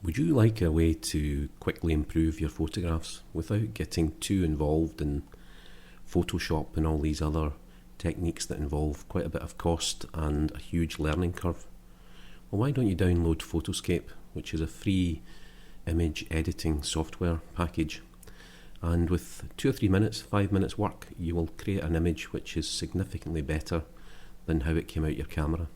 Would you like a way to quickly improve your photographs without getting too involved in Photoshop and all these other techniques that involve quite a bit of cost and a huge learning curve? Well, why don't you download Photoscape, which is a free image editing software package, and with 2 or 3 minutes, 5 minutes work, you will create an image which is significantly better than how it came out your camera.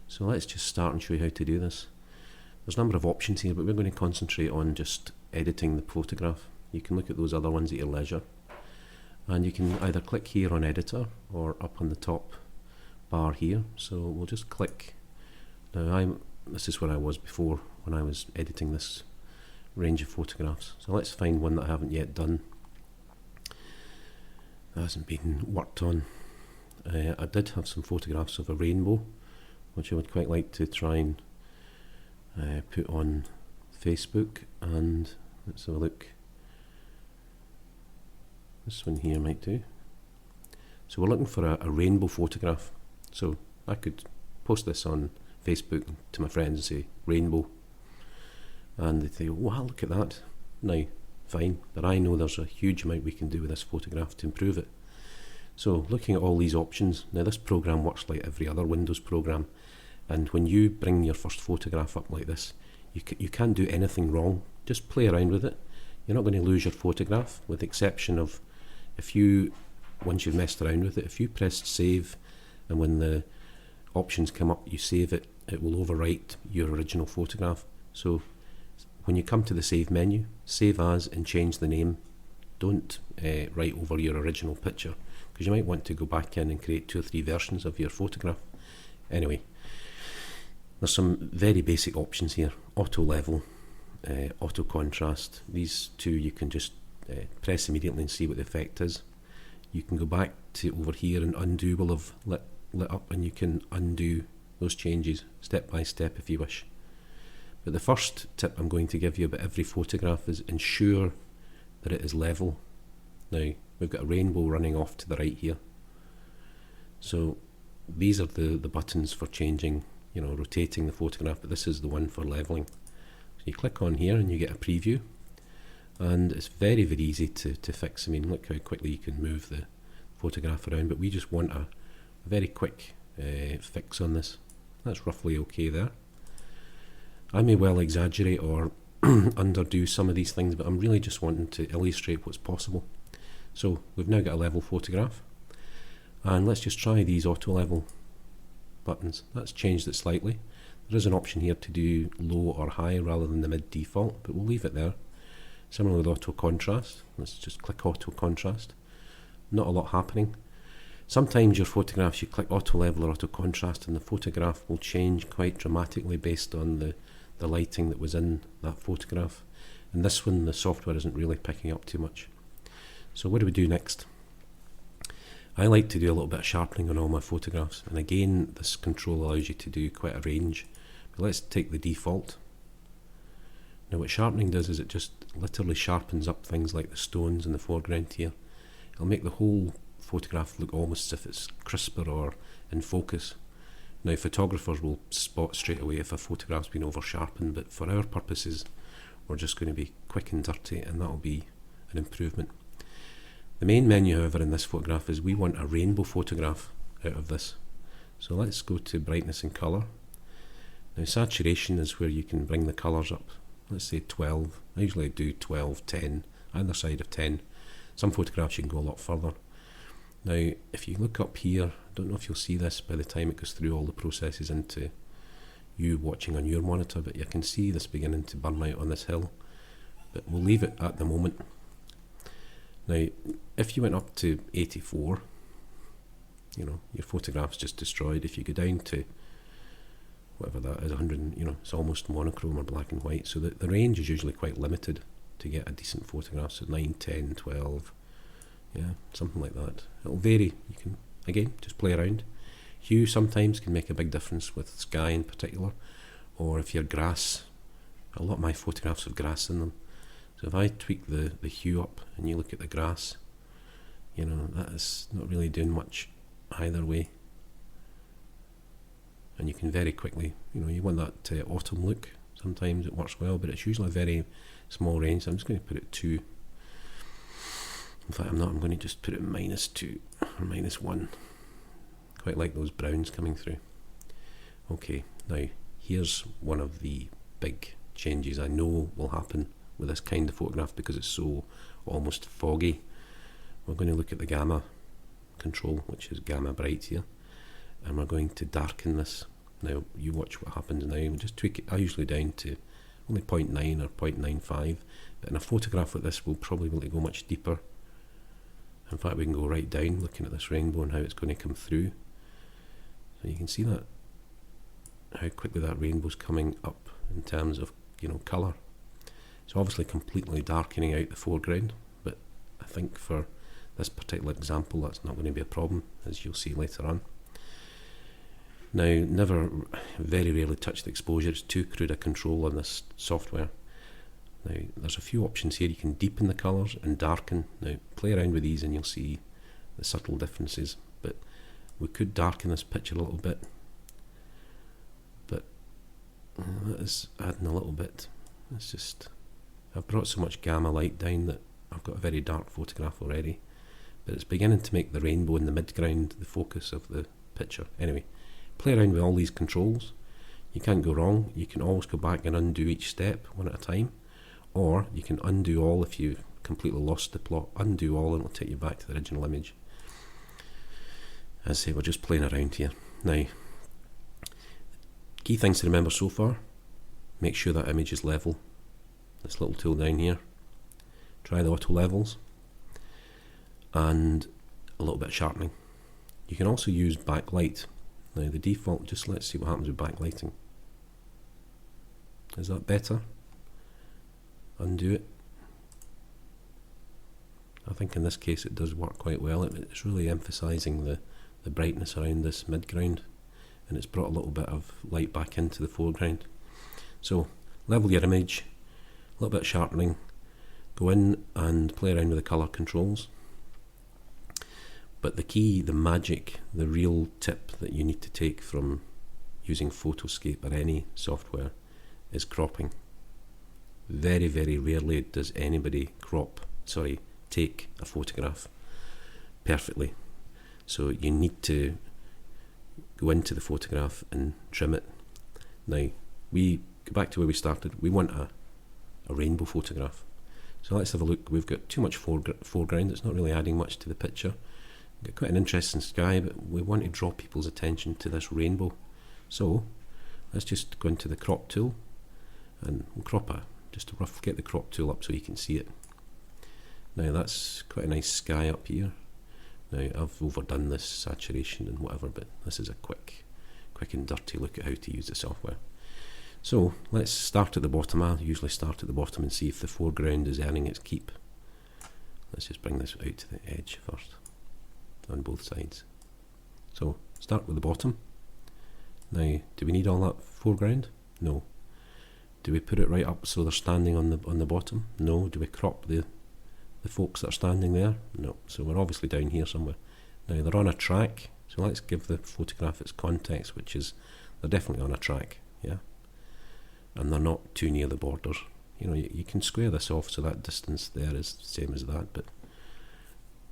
So let's just start and show you how to do this. There's a number of options here, but we're going to concentrate on just editing the photograph. You can look at those other ones at your leisure, and you can either click here on editor or up on the top bar here. So we'll just click. Now this is where I was before when I was editing this range of photographs. So let's find one that I haven't yet done, that hasn't been worked on. I did have some photographs of a rainbow, which I would quite like to try and put on Facebook, and let's have a look. This one here might do. So we're looking for a rainbow photograph. So I could post this on Facebook to my friends and say rainbow, and they say, wow, look at that. Now, fine, but I know there's a huge amount we can do with this photograph to improve it. So looking at all these options, now this program works like every other Windows program, and when you bring your first photograph up like this, you can't do anything wrong. Just play around with it. You're not going to lose your photograph, with the exception of once you've messed around with it, if you press save, and when the options come up you save it, it will overwrite your original photograph. So when you come to the save menu, save as and change the name. Don't write over your original picture, because you might want to go back in and create 2 or 3 versions of your photograph. Anyway, there's some very basic options here. Auto level, auto contrast. These two you can just press immediately and see what the effect is. You can go back to over here, and undo will have lit up, and you can undo those changes step by step if you wish. But the first tip I'm going to give you about every photograph is ensure that it is level. Now we've got a rainbow running off to the right here, so these are the buttons for changing, rotating the photograph, but this is the one for leveling. So you click on here and you get a preview, and it's very, very easy to fix. I mean, look how quickly you can move the photograph around, but we just want a very quick fix on this. That's roughly okay there. I may well exaggerate or underdo some of these things, but I'm really just wanting to illustrate what's possible. So we've now got a level photograph, and let's just try these auto level buttons. That's changed it slightly. There is an option here to do low or high rather than the mid default, but we'll leave it there. Similar with auto contrast, let's just click auto contrast. Not a lot happening. Sometimes your photographs, you click auto level or auto contrast, and the photograph will change quite dramatically based on the lighting that was in that photograph. And this one, the software isn't really picking up too much. So what do we do next? I like to do a little bit of sharpening on all my photographs, and again this control allows you to do quite a range, but let's take the default. Now what sharpening does is it just literally sharpens up things like the stones in the foreground here. It'll make the whole photograph look almost as if it's crisper or in focus. Now photographers will spot straight away if a photograph's been over sharpened, but for our purposes we're just going to be quick and dirty, and that'll be an improvement. The main menu, however, in this photograph is we want a rainbow photograph out of this. So let's go to brightness and colour. Now saturation is where you can bring the colours up. Let's say 12. I usually do 12, 10, either side of 10. Some photographs you can go a lot further. Now if you look up here, I don't know if you'll see this by the time it goes through all the processes into you watching on your monitor, but you can see this beginning to burn out on this hill. But we'll leave it at the moment. Now, if you went up to 84, your photograph's just destroyed. If you go down to whatever that is, 100, it's almost monochrome or black and white. So the range is usually quite limited to get a decent photograph. So 9, 10, 12, yeah, something like that. It'll vary. You can, again, just play around. Hue sometimes can make a big difference with sky in particular, or if you're grass. A lot of my photographs have grass in them. So if I tweak the hue up and you look at the grass, that is not really doing much either way. And you can very quickly, you want that autumn look. Sometimes it works well, but it's usually a very small range. So I'm just going to put it 2. In fact, I'm not. I'm going to just put it -2 or -1. Quite like those browns coming through. Okay, now here's one of the big changes I know will happen with this kind of photograph because it's so almost foggy. We're going to look at the gamma control, which is gamma bright here, and we're going to darken this. Now you watch what happens now. We'll just tweak it. I usually down to only 0.9 or 0.95, but in a photograph like this we'll probably be able to go much deeper. In fact, we can go right down looking at this rainbow and how it's going to come through. So you can see that, how quickly that rainbow's coming up in terms of, colour. It's obviously completely darkening out the foreground, but I think for this particular example that's not going to be a problem, as you'll see later on. Now, very rarely touch the exposure. It's too crude a control on this software. Now, there's a few options here. You can deepen the colours and darken. Now, play around with these and you'll see the subtle differences. But we could darken this picture a little bit. But that is adding a little bit. It's just, I've brought so much gamma light down that I've got a very dark photograph already. But it's beginning to make the rainbow in the midground the focus of the picture. Anyway, play around with all these controls. You can't go wrong. You can always go back and undo each step one at a time. Or you can undo all if you've completely lost the plot. Undo all and it'll take you back to the original image. As I say, we're just playing around here. Now, key things to remember so far. Make sure that image is level. This little tool down here. Try the auto levels. And a little bit of sharpening. You can also use backlight. Now the default, just let's see what happens with backlighting. Is that better? Undo it. I think in this case it does work quite well. It's really emphasising the brightness around this midground, and it's brought a little bit of light back into the foreground. So level your image, a little bit of sharpening, go in and play around with the colour controls. But the key, the magic, the real tip that you need to take from using Photoscape or any software is cropping. Very, very rarely does anybody take a photograph perfectly. So you need to go into the photograph and trim it. Now, we go back to where we started. We want a rainbow photograph. So let's have a look. We've got too much foreground. It's not really adding much to the picture. We've got quite an interesting sky, but we want to draw people's attention to this rainbow. So let's just go into the crop tool and we'll crop it. Just to get the crop tool up so you can see it. Now that's quite a nice sky up here. Now I've overdone this saturation and whatever, but this is a quick and dirty look at how to use the software. So let's start at the bottom. I usually start at the bottom and see if the foreground is earning its keep. Let's just bring this out to the edge first, on both sides. So start with the bottom. Now, do we need all that foreground? No. Do we put it right up so they're standing on the bottom? No. Do we crop the folks that are standing there? No. So we're obviously down here somewhere. Now they're on a track, so let's give the photograph its context, which is they're definitely on a track, yeah? And they're not too near the borders. You can square this off so that distance there is the same as that, but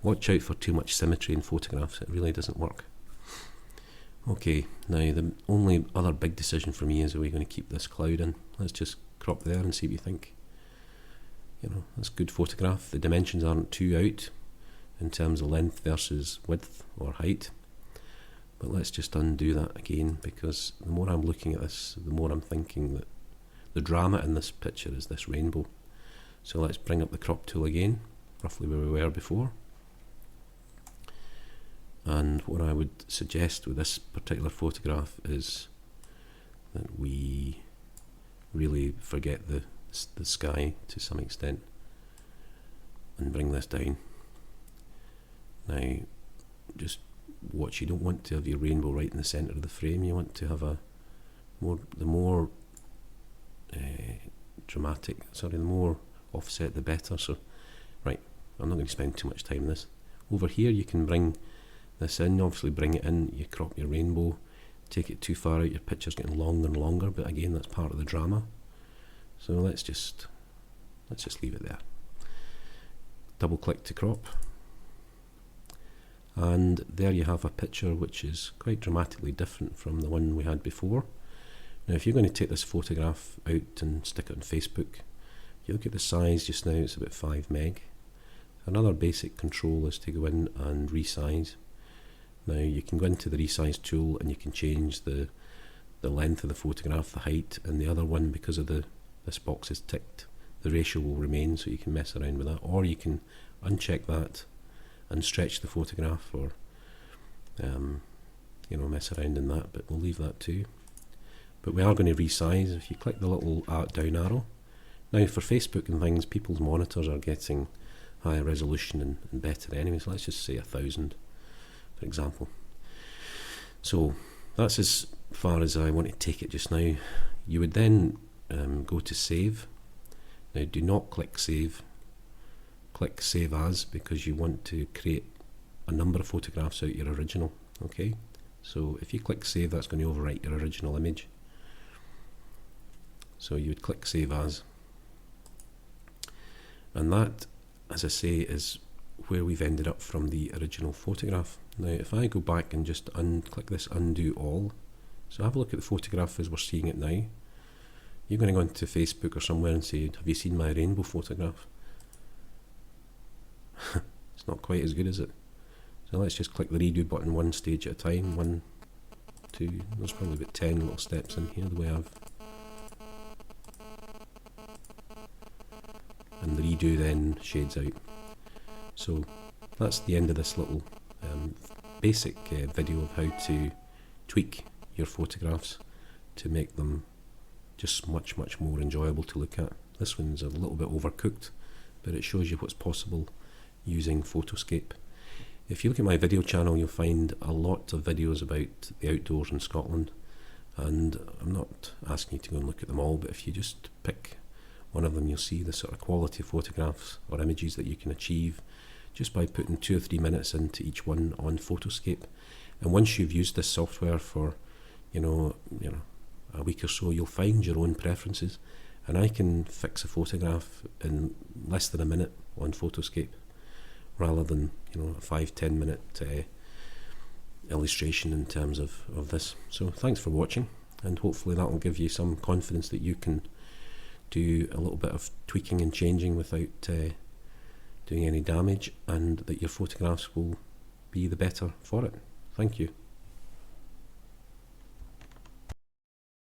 watch out for too much symmetry in photographs. It really doesn't work. Okay, now the only other big decision for me is, are we going to keep this cloud in? Let's just crop there and see what you think. That's a good photograph. The dimensions aren't too out in terms of length versus width or height. But let's just undo that again, because the more I'm looking at this, the more I'm thinking that the drama in this picture is this rainbow. So let's bring up the crop tool again, roughly where we were before. And what I would suggest with this particular photograph is that we really forget the sky to some extent and bring this down. Now, just watch. You don't want to have your rainbow right in the centre of the frame. You want to have the more offset the better. So, right, I'm not going to spend too much time on this. Over here you can bring this in, obviously bring it in, you crop your rainbow, take it too far out, your picture's getting longer and longer, but again that's part of the drama. So let's just leave it there. Double click to crop, and there you have a picture which is quite dramatically different from the one we had before. Now if you're going to take this photograph out and stick it on Facebook, you look at the size just now, it's about 5 meg. Another basic control is to go in and resize. Now you can go into the resize tool and you can change the length of the photograph, the height, and the other one, because of this box is ticked, the ratio will remain, so you can mess around with that, or you can uncheck that and stretch the photograph, or mess around in that, but we'll leave that too. But we are going to resize. If you click the little down arrow, now for Facebook and things, people's monitors are getting higher resolution and better anyway, so let's just say 1000 for example. So that's as far as I want to take it just now. You would then go to save. Now do not click save, click save as, because you want to create a number of photographs out your original. Okay, so if you click save, that's going to overwrite your original image. So you would click save as, and that, as I say, is where we've ended up from the original photograph. Now if I go back and just click this undo all, so have a look at the photograph as we're seeing it now. You're going to go into Facebook or somewhere and say, have you seen my rainbow photograph? It's not quite as good, is it? So let's just click the redo button one stage at a time. 1, 2, there's probably about 10 little steps in here, the way I've... and the redo then shades out. So that's the end of this little basic video of how to tweak your photographs to make them just much more enjoyable to look at. This one's a little bit overcooked, but it shows you what's possible using Photoscape. If you look at my video channel, you'll find a lot of videos about the outdoors in Scotland, and I'm not asking you to go and look at them all, but if you just pick one of them, you'll see the sort of quality of photographs or images that you can achieve just by putting 2 or 3 minutes into each one on Photoscape. And once you've used this software for a week or so, you'll find your own preferences, and I can fix a photograph in less than a minute on Photoscape, rather than a 5-10 minute illustration in terms of this. So thanks for watching, and hopefully that will give you some confidence that you can do a little bit of tweaking and changing without doing any damage, and that your photographs will be the better for it. Thank you.